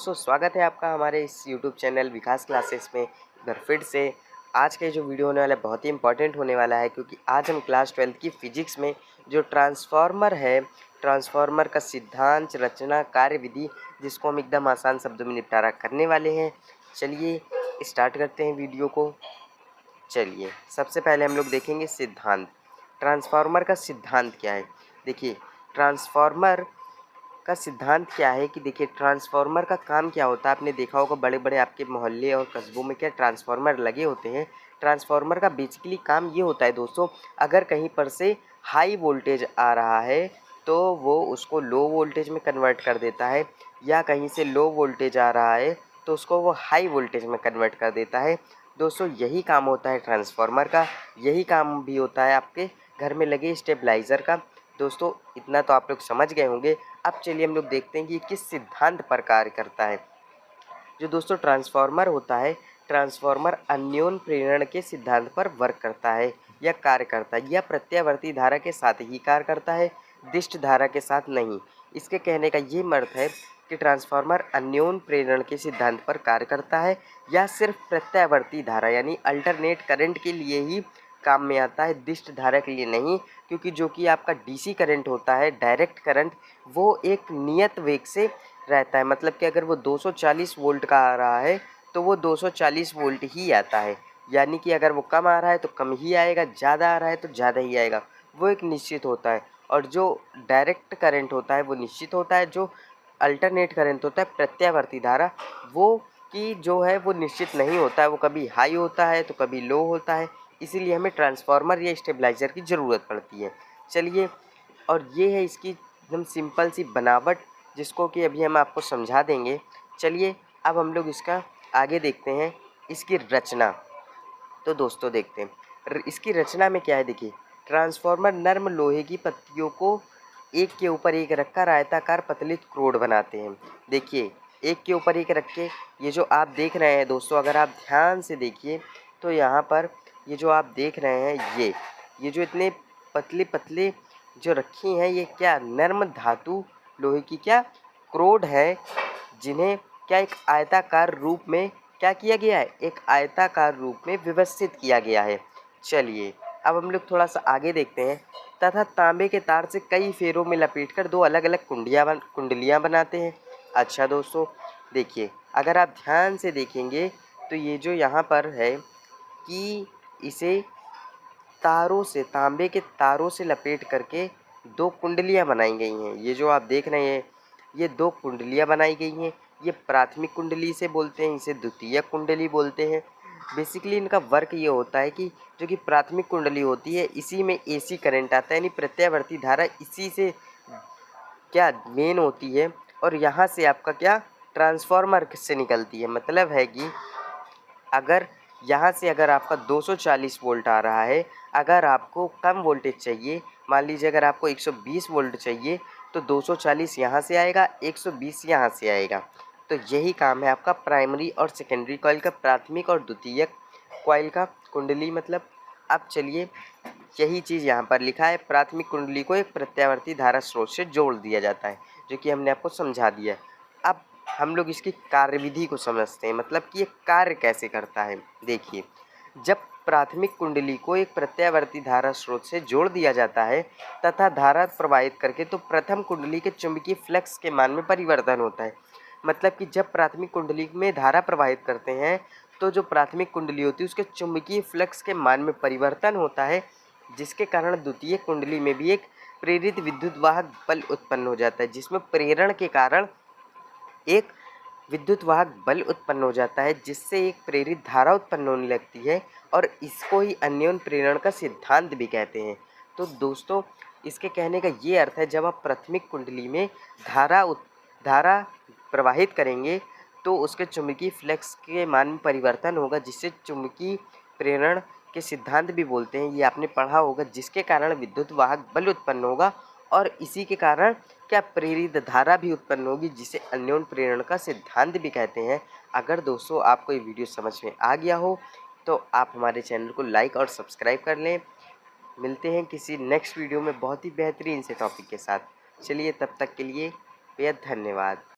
दोस्तों, स्वागत है आपका हमारे इस यूट्यूब चैनल विकास क्लासेस में एक बार फिर से। आज के जो वीडियो होने वाला है बहुत ही इंपॉर्टेंट होने वाला है, क्योंकि आज हम क्लास 12 की फिजिक्स में जो ट्रांसफार्मर है, ट्रांसफार्मर का सिद्धांत, रचना, कार्यविधि, जिसको हम एकदम आसान शब्दों में निपटारा करने वाले हैं। चलिए स्टार्ट करते हैं वीडियो को। चलिए सबसे पहले हम लोग देखेंगे सिद्धांत। ट्रांसफार्मर का सिद्धांत क्या है। देखिए ट्रांसफार्मर का सिद्धांत क्या है कि देखिए ट्रांसफार्मर का काम क्या होता है। आपने देखा होगा बड़े बड़े आपके मोहल्ले और कस्बों में क्या ट्रांसफार्मर लगे होते हैं। ट्रांसफार्मर का बेसिकली काम ये होता है दोस्तों, अगर कहीं पर से हाई वोल्टेज आ रहा है तो वो उसको लो वोल्टेज में कन्वर्ट कर देता है, या कहीं से लो वोल्टेज आ रहा है तो उसको वो हाई वोल्टेज में कन्वर्ट कर देता है। दोस्तों यही काम होता है ट्रांसफार्मर का, यही काम भी होता है आपके घर में लगे स्टेबलाइज़र का। दोस्तों इतना तो आप लोग समझ गए होंगे। अब चलिए हम लोग देखते हैं कि किस सिद्धांत पर कार्य करता है। जो दोस्तों ट्रांसफार्मर होता है, ट्रांसफार्मर अन्योन प्रेरण के सिद्धांत पर वर्क करता है या कार्य करता है। यह प्रत्यावर्ती धारा के साथ ही कार्य करता है, दिष्ट धारा के साथ नहीं। इसके कहने का ये अर्थ है कि ट्रांसफार्मर अन्योन प्रेरण के सिद्धांत पर कार्य करता है या सिर्फ प्रत्यावर्ती धारा यानी अल्टरनेट करंट के लिए ही काम में आता है, दिष्ट धारा के लिए नहीं। क्योंकि जो कि आपका डीसी करंट होता है, डायरेक्ट करंट, वो एक नियत वेग से रहता है। मतलब कि अगर वो 240 वोल्ट का आ रहा है तो वो 240 वोल्ट ही आता है, यानी कि अगर वो कम आ रहा है तो कम ही आएगा, ज़्यादा आ रहा है तो ज़्यादा ही आएगा। वो एक निश्चित होता है। और जो डायरेक्ट करंट होता है वो निश्चित होता है, जो अल्टरनेट करंट होता है प्रत्यावर्ती धारा, वो कि जो है वो निश्चित नहीं होता है, वो कभी हाई होता है तो कभी लो होता है। इसीलिए हमें ट्रांसफार्मर या स्टेबलाइज़र की ज़रूरत पड़ती है। चलिए, और ये है इसकी एकदम सिंपल सी बनावट, जिसको कि अभी हम आपको समझा देंगे। चलिए अब हम लोग इसका आगे देखते हैं, इसकी रचना। तो दोस्तों देखते हैं इसकी रचना में क्या है। देखिए ट्रांसफार्मर नर्म लोहे की पत्तियों को एक के ऊपर एक रखकर आयताकार पतली क्रोड बनाते हैं। देखिए एक के ऊपर एक रख के ये जो आप देख रहे हैं दोस्तों, अगर आप ध्यान से देखिए तो यहाँ पर ये जो आप देख रहे हैं ये जो इतने पतले पतले जो रखी हैं, ये क्या नर्म धातु लोहे की क्या क्रोड है, जिन्हें क्या एक आयताकार रूप में क्या किया गया है, एक आयताकार रूप में व्यवस्थित किया गया है। चलिए अब हम लोग थोड़ा सा आगे देखते हैं। तथा तांबे के तार से कई फेरों में लपेटकर दो अलग अलग कुंडलियाँ बनाते हैं। अच्छा दोस्तों देखिए, अगर आप ध्यान से देखेंगे तो ये जो यहाँ पर है कि इसे तारों से, तांबे के तारों से लपेट करके दो कुंडलियाँ बनाई गई हैं। ये जो आप देख रहे हैं ये दो कुंडलियाँ बनाई गई हैं। ये प्राथमिक कुंडली से बोलते हैं, इसे द्वितीयक कुंडली बोलते हैं। बेसिकली इनका वर्क ये होता है कि जो कि प्राथमिक कुंडली होती है इसी में एसी करंट आता है, यानी प्रत्यावर्ती धारा इसी से क्या मेन होती है, और यहाँ से आपका क्या ट्रांसफार्मर से निकलती है। मतलब है कि अगर यहाँ से अगर आपका 240 वोल्ट आ रहा है, अगर आपको कम वोल्टेज चाहिए, मान लीजिए अगर आपको 120 वोल्ट चाहिए तो 240 यहाँ से आएगा, 120 यहाँ से आएगा। तो यही काम है आपका प्राइमरी और सेकेंडरी कॉइल का, प्राथमिक और द्वितीयक कॉइल का, कुंडली मतलब। अब चलिए यही चीज़ यहाँ पर लिखा है, प्राथमिक कुंडली को एक प्रत्यावर्ती धारा स्रोत से जोड़ दिया जाता है, जो कि हमने आपको समझा दिया है। अब हम लोग इसकी कार्यविधि को समझते हैं, मतलब कि ये कार्य कैसे करता है। देखिए जब प्राथमिक कुंडली को एक प्रत्यावर्ती धारा स्रोत से जोड़ दिया जाता है तथा धारा प्रवाहित करके, तो प्रथम कुंडली के चुंबकीय फ्लक्स के मान में परिवर्तन होता है। मतलब कि जब प्राथमिक कुंडली में धारा प्रवाहित करते हैं तो जो प्राथमिक कुंडली होती है उसके चुंबकीय फ्लक्स के मान में परिवर्तन होता है, जिसके कारण द्वितीय कुंडली में भी एक प्रेरित विद्युत वाहक बल उत्पन्न हो जाता है, जिसमें प्रेरण के कारण एक विद्युत वाहक बल उत्पन्न हो जाता है, जिससे एक प्रेरित धारा उत्पन्न होने लगती है, और इसको ही अन्योन प्रेरण का सिद्धांत भी कहते हैं। तो दोस्तों इसके कहने का ये अर्थ है, जब आप प्राथमिक कुंडली में धारा प्रवाहित करेंगे तो उसके चुंबकीय फ्लक्स के मान में परिवर्तन होगा, जिससे चुंबकीय प्रेरण के सिद्धांत भी बोलते हैं, ये आपने पढ़ा होगा, जिसके कारण विद्युत वाहक बल उत्पन्न होगा और इसी के कारण क्या प्रेरित धारा भी उत्पन्न होगी, जिसे अन्योन प्रेरण का सिद्धांत भी कहते हैं। अगर दोस्तों आपको ये वीडियो समझ में आ गया हो तो आप हमारे चैनल को लाइक और सब्सक्राइब कर लें। मिलते हैं किसी नेक्स्ट वीडियो में बहुत ही बेहतरीन से टॉपिक के साथ। चलिए तब तक के लिए बेहद धन्यवाद।